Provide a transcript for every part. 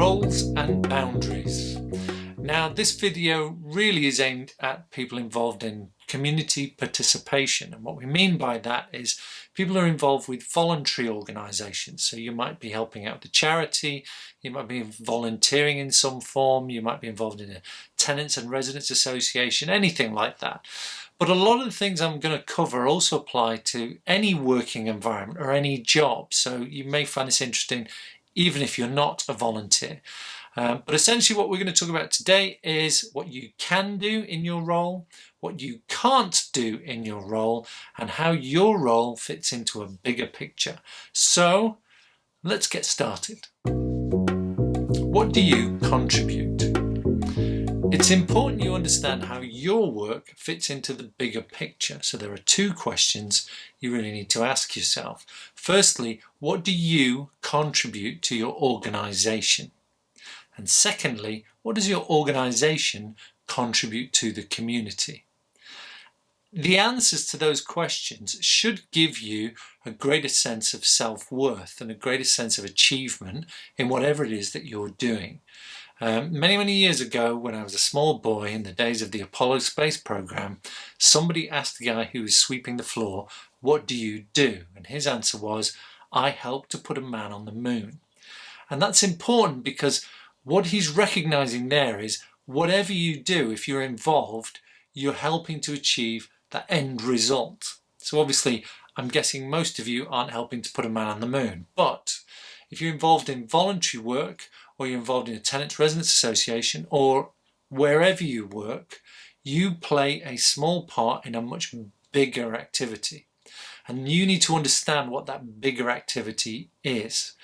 Roles and Boundaries. Now this video really is aimed at people involved in community participation, and what we mean by that is people are involved with voluntary organisations. So you might be helping out the charity, you might be volunteering in some form, you might be involved in a tenants and residents association, anything like that. But a lot of the things I'm going to cover also apply to any working environment or any job, so you may find this interesting even if you're not a volunteer. But essentially what we're going to talk about today is what you can do in your role, what you can't do in your role, and how your role fits into a bigger picture. So let's get started. What do you contribute? It's important you understand how your work fits into the bigger picture. So there are two questions you really need to ask yourself. Firstly, what do you contribute to your organisation? And secondly, what does your organisation contribute to the community? The answers to those questions should give you a greater sense of self-worth and a greater sense of achievement in whatever it is that you're doing. Many years ago, when I was a small boy in the days of the Apollo space program, somebody asked the guy who was sweeping the floor, "What do you do?" And his answer was, "I helped to put a man on the moon." And that's important because what he's recognizing there is whatever you do, if you're involved, you're helping to achieve that end result. So obviously, I'm guessing most of you aren't helping to put a man on the moon, but if you're involved in voluntary work, or you're involved in a tenants residents association, or wherever you work, you play a small part in a much bigger activity. And you need to understand what that bigger activity is.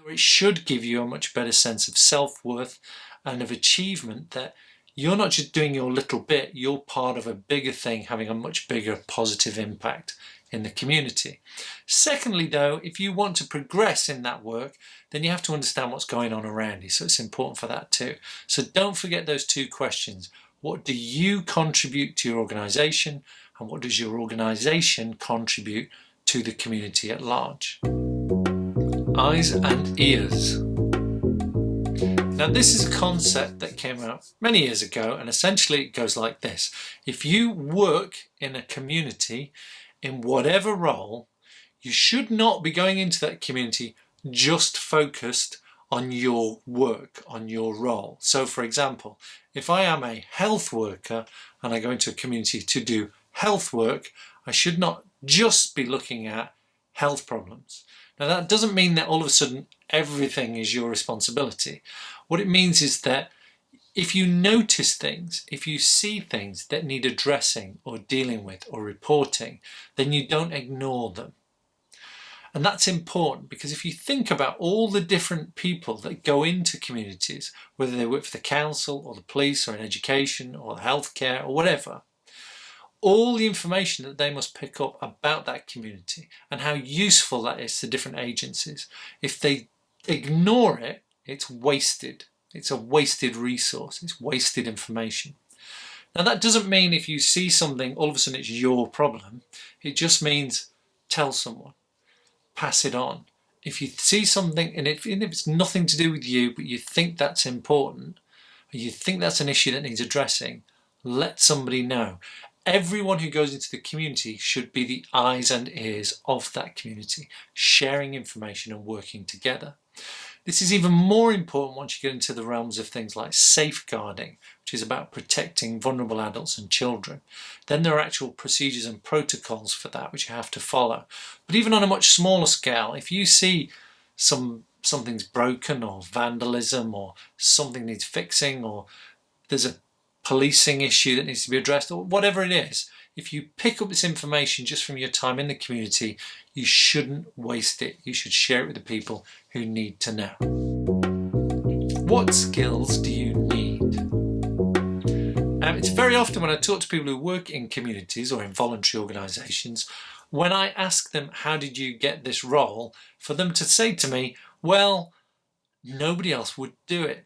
It should give you a much better sense of self-worth and of achievement, that you're not just doing your little bit, you're part of a bigger thing having a much bigger positive impact in the community. Secondly though, if you want to progress in that work, then you have to understand what's going on around you, so it's important for that too. So don't forget those two questions. What do you contribute to your organisation, and what does your organisation contribute to the community at large? Eyes and ears. Now this is a concept that came out many years ago, and essentially it goes like this. If you work in a community in whatever role, you should not be going into that community just focused on your work, on your role. So for example, if I am a health worker and I go into a community to do health work, I should not just be looking at health problems. Now that doesn't mean that all of a sudden everything is your responsibility. What it means is that if you notice things, if you see things that need addressing or dealing with or reporting, then you don't ignore them. And that's important because if you think about all the different people that go into communities, whether they work for the council or the police or in education or healthcare or whatever, all the information that they must pick up about that community and how useful that is to different agencies, if they ignore it, it's wasted. It's a wasted resource, it's wasted information. Now that doesn't mean if you see something, all of a sudden it's your problem. It just means tell someone, pass it on. If you see something, and if it's nothing to do with you, but you think that's important, or you think that's an issue that needs addressing, let somebody know. Everyone who goes into the community should be the eyes and ears of that community, sharing information and working together. This is even more important once you get into the realms of things like safeguarding, which is about protecting vulnerable adults and children. Then there are actual procedures and protocols for that which you have to follow. But even on a much smaller scale, if you see something's broken or vandalism or something needs fixing or there's a policing issue that needs to be addressed or whatever it is, if you pick up this information just from your time in the community, you shouldn't waste it. You should share it with the people who need to know. What skills do you need? It's very often when I talk to people who work in communities or in voluntary organisations, when I ask them, how did you get this role, for them to say to me, well, nobody else would do it.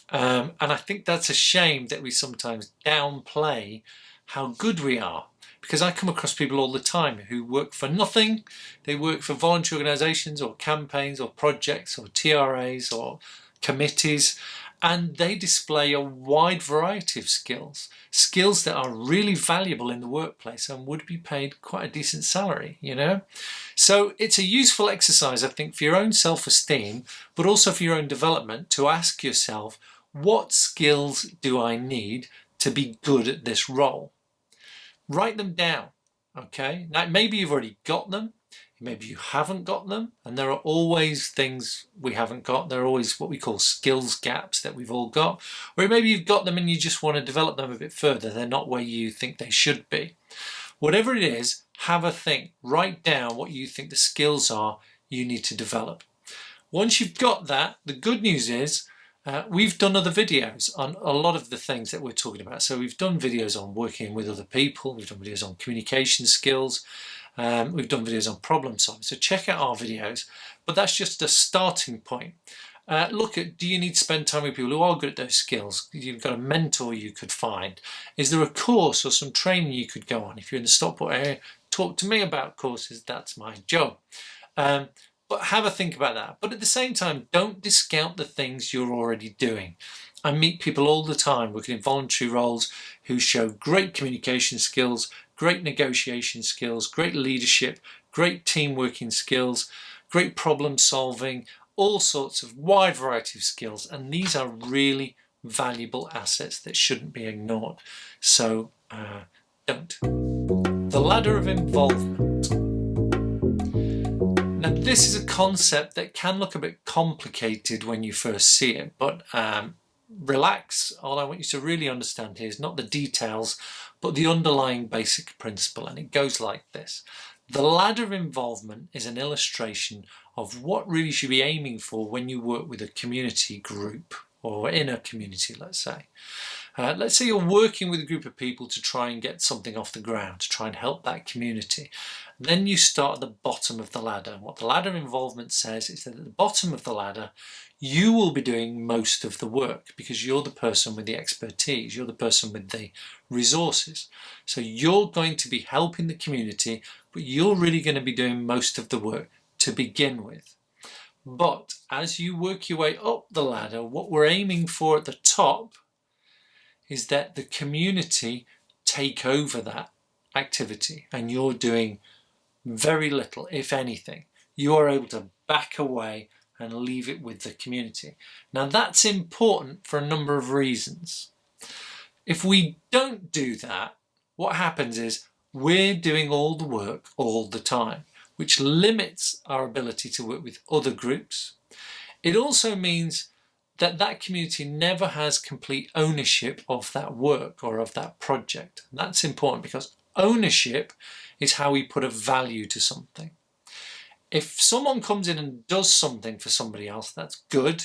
And I think that's a shame that we sometimes downplay how good we are, because I come across people all the time who work for nothing. They work for voluntary organisations or campaigns or projects or TRAs or committees, and they display a wide variety of skills that are really valuable in the workplace and would be paid quite a decent salary, you know. So it's a useful exercise, I think, for your own self-esteem, but also for your own development, to ask yourself, what skills do I need to be good at this role? Write them down, okay? Now, maybe you've already got them, maybe you haven't got them, and there are always things we haven't got. There are always what we call skills gaps that we've all got. Or maybe you've got them and you just want to develop them a bit further. They're not where you think they should be. Whatever it is, have a think. Write down what you think the skills are you need to develop. Once you've got that, the good news is we've done other videos on a lot of the things that we're talking about. So we've done videos on working with other people. We've done videos on communication skills. We've done videos on problem solving. So check out our videos. But that's just a starting point. Look at, do you need to spend time with people who are good at those skills? You've got a mentor you could find. Is there a course or some training you could go on? If you're in the Stockport area, talk to me about courses. That's my job. But have a think about that. But at the same time, don't discount the things you're already doing. I meet people all the time working in voluntary roles who show great communication skills, great negotiation skills, great leadership, great team working skills, great problem solving, all sorts of wide variety of skills. And these are really valuable assets that shouldn't be ignored. So don't. The ladder of involvement. Now, this is a concept that can look a bit complicated when you first see it, but relax. All I want you to really understand here is not the details, but the underlying basic principle, and it goes like this. The ladder of involvement is an illustration of what really you should be aiming for when you work with a community group, or in a community, let's say. Let's say you're working with a group of people to try and get something off the ground, to try and help that community. Then you start at the bottom of the ladder. And what the ladder of involvement says is that at the bottom of the ladder, you will be doing most of the work because you're the person with the expertise, you're the person with the resources. So you're going to be helping the community, but you're really going to be doing most of the work to begin with. But as you work your way up the ladder, what we're aiming for at the top is that the community take over that activity and you're doing very little, if anything. You are able to back away and leave it with the community. Now that's important for a number of reasons. If we don't do that, what happens is we're doing all the work all the time, which limits our ability to work with other groups. It also means that that community never has complete ownership of that work or of that project. And that's important because ownership is how we put a value to something. If someone comes in and does something for somebody else, that's good,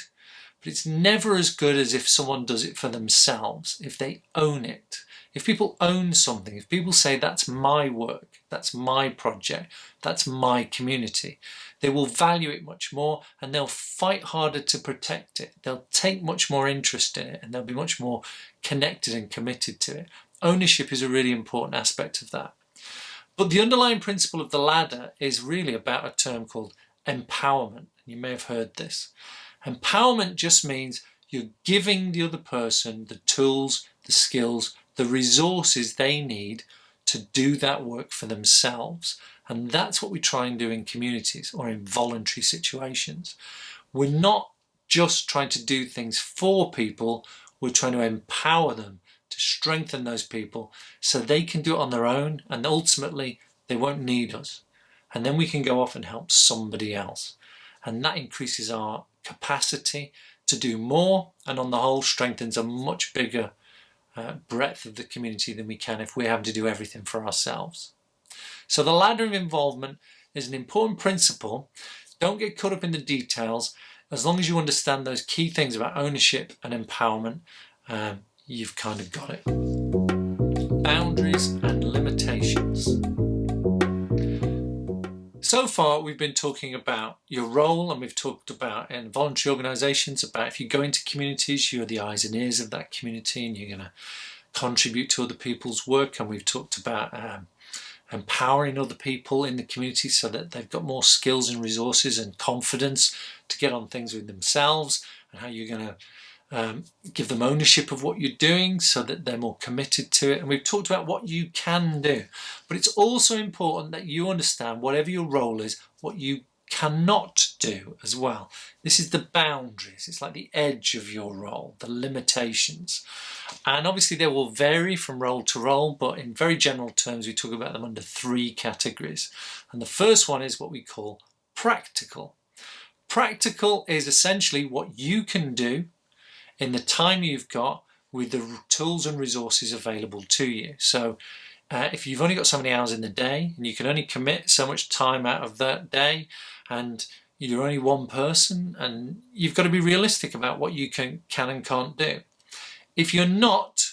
but it's never as good as if someone does it for themselves, if they own it. If people own something, if people say that's my work, that's my project, that's my community, they will value it much more and they'll fight harder to protect it. They'll take much more interest in it and they'll be much more connected and committed to it. Ownership is a really important aspect of that. But the underlying principle of the ladder is really about a term called empowerment. You may have heard this. Empowerment just means you're giving the other person the tools, the skills, the resources they need to do that work for themselves. And that's what we try and do in communities or in voluntary situations. We're not just trying to do things for people, we're trying to empower them, to strengthen those people so they can do it on their own and ultimately they won't need us. And then we can go off and help somebody else. And that increases our capacity to do more and on the whole strengthens a much bigger breadth of the community than we can if we're having to do everything for ourselves. So the ladder of involvement is an important principle. Don't get caught up in the details. As long as you understand those key things about ownership and empowerment, you've kind of got it. Boundaries and limitations. So far we've been talking about your role, and we've talked about in voluntary organisations about if you go into communities, you're the eyes and ears of that community and you're going to contribute to other people's work. And we've talked about empowering other people in the community so that they've got more skills and resources and confidence to get on things with themselves and how you're going to give them ownership of what you're doing so that they're more committed to it. And we've talked about what you can do, but it's also important that you understand, whatever your role is, what you cannot do as well. This is the boundaries. It's like the edge of your role, the limitations. And obviously they will vary from role to role, but in very general terms we talk about them under 3 categories. And the first one is what we call practical. Practical is essentially what you can do in the time you've got with the tools and resources available to you. So if you've only got so many hours in the day and you can only commit so much time out of that day, and you're only one person, and you've got to be realistic about what you can and can't do. If you're not,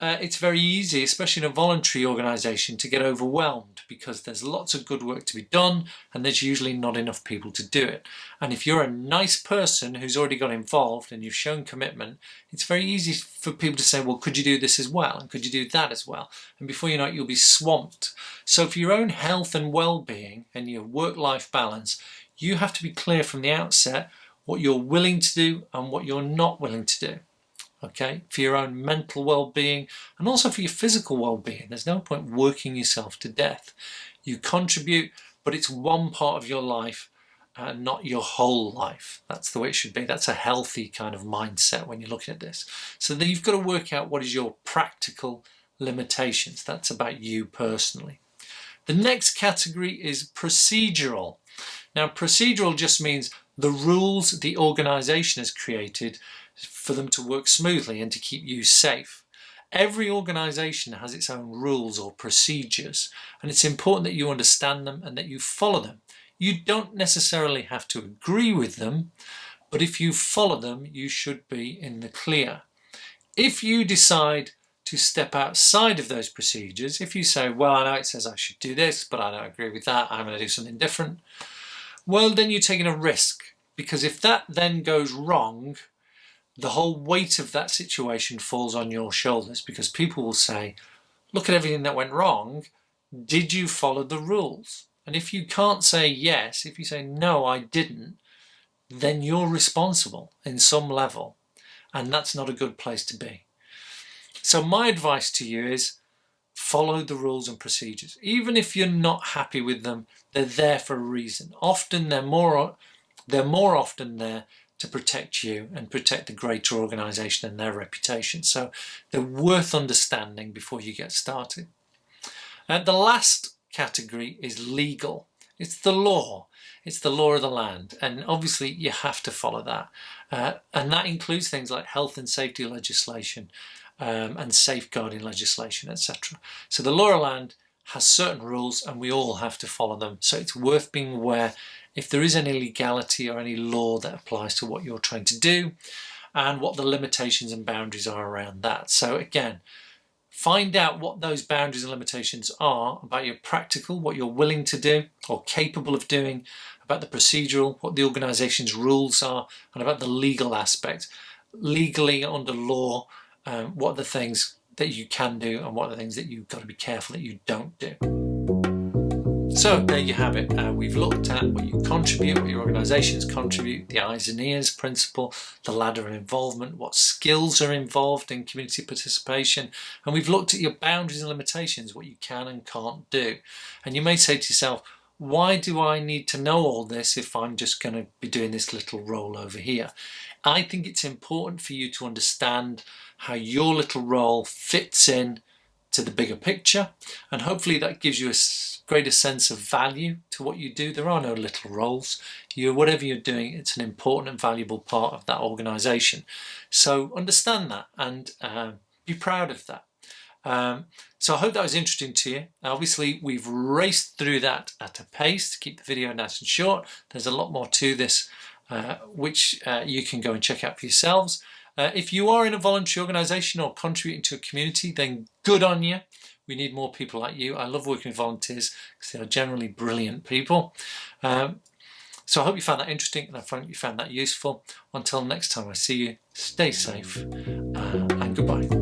it's very easy, especially in a voluntary organisation, to get overwhelmed because there's lots of good work to be done and there's usually not enough people to do it. And if you're a nice person who's already got involved and you've shown commitment, it's very easy for people to say, well, could you do this as well? And could you do that as well? And before you know it, you'll be swamped. So for your own health and well-being and your work-life balance, you have to be clear from the outset what you're willing to do and what you're not willing to do. Okay, for your own mental well-being and also for your physical well-being. There's no point working yourself to death. You contribute, but it's one part of your life, not your whole life. That's the way it should be. That's a healthy kind of mindset when you're looking at this. So then you've got to work out what is your practical limitations. That's about you personally. The next category is procedural. Now, procedural just means the rules the organisation has created for them to work smoothly and to keep you safe. Every organisation has its own rules or procedures, and it's important that you understand them and that you follow them. You don't necessarily have to agree with them, but if you follow them, you should be in the clear. If you decide to step outside of those procedures, if you say, well, I know it says I should do this, but I don't agree with that, I'm going to do something different, well, then you're taking a risk, because if that then goes wrong, the whole weight of that situation falls on your shoulders, because people will say, look at everything that went wrong. Did you follow the rules? And if you can't say yes, if you say, no, I didn't, then you're responsible in some level. And that's not a good place to be. So my advice to you is follow the rules and procedures. Even if you're not happy with them, they're there for a reason. Often they're more often there to protect you and protect the greater organisation and their reputation. So they're worth understanding before you get started. The last category is legal. It's the law. It's the law of the land. And obviously you have to follow that. And that includes things like health and safety legislation and safeguarding legislation, etc. So the law of land has certain rules and we all have to follow them. So it's worth being aware if there is any legality or any law that applies to what you're trying to do and what the limitations and boundaries are around that. So again, find out what those boundaries and limitations are about your practical, what you're willing to do or capable of doing, about the procedural, what the organisation's rules are, and about the legal aspect. Legally, under law, what are the things that you can do and what are the things that you've got to be careful that you don't do. So there you have it. We've looked at what you contribute, what your organisations contribute, the eyes and ears principle, the ladder of involvement, what skills are involved in community participation, and we've looked at your boundaries and limitations, what you can and can't do. And you may say to yourself, why do I need to know all this if I'm just going to be doing this little role over here? I think it's important for you to understand how your little role fits in to the bigger picture, and hopefully that gives you a greater sense of value to what you do. There are no little roles. Whatever you're doing, it's an important and valuable part of that organisation. So understand that and be proud of that. So I hope that was interesting to you. Obviously, we've raced through that at a pace to keep the video nice and short. There's a lot more to this, which you can go and check out for yourselves. If you are in a voluntary organisation or contributing to a community, then good on you. We need more people like you. I love working with volunteers because they are generally brilliant people. So I hope you found that interesting and I hope you found that useful. Until next time I see you, stay safe and goodbye.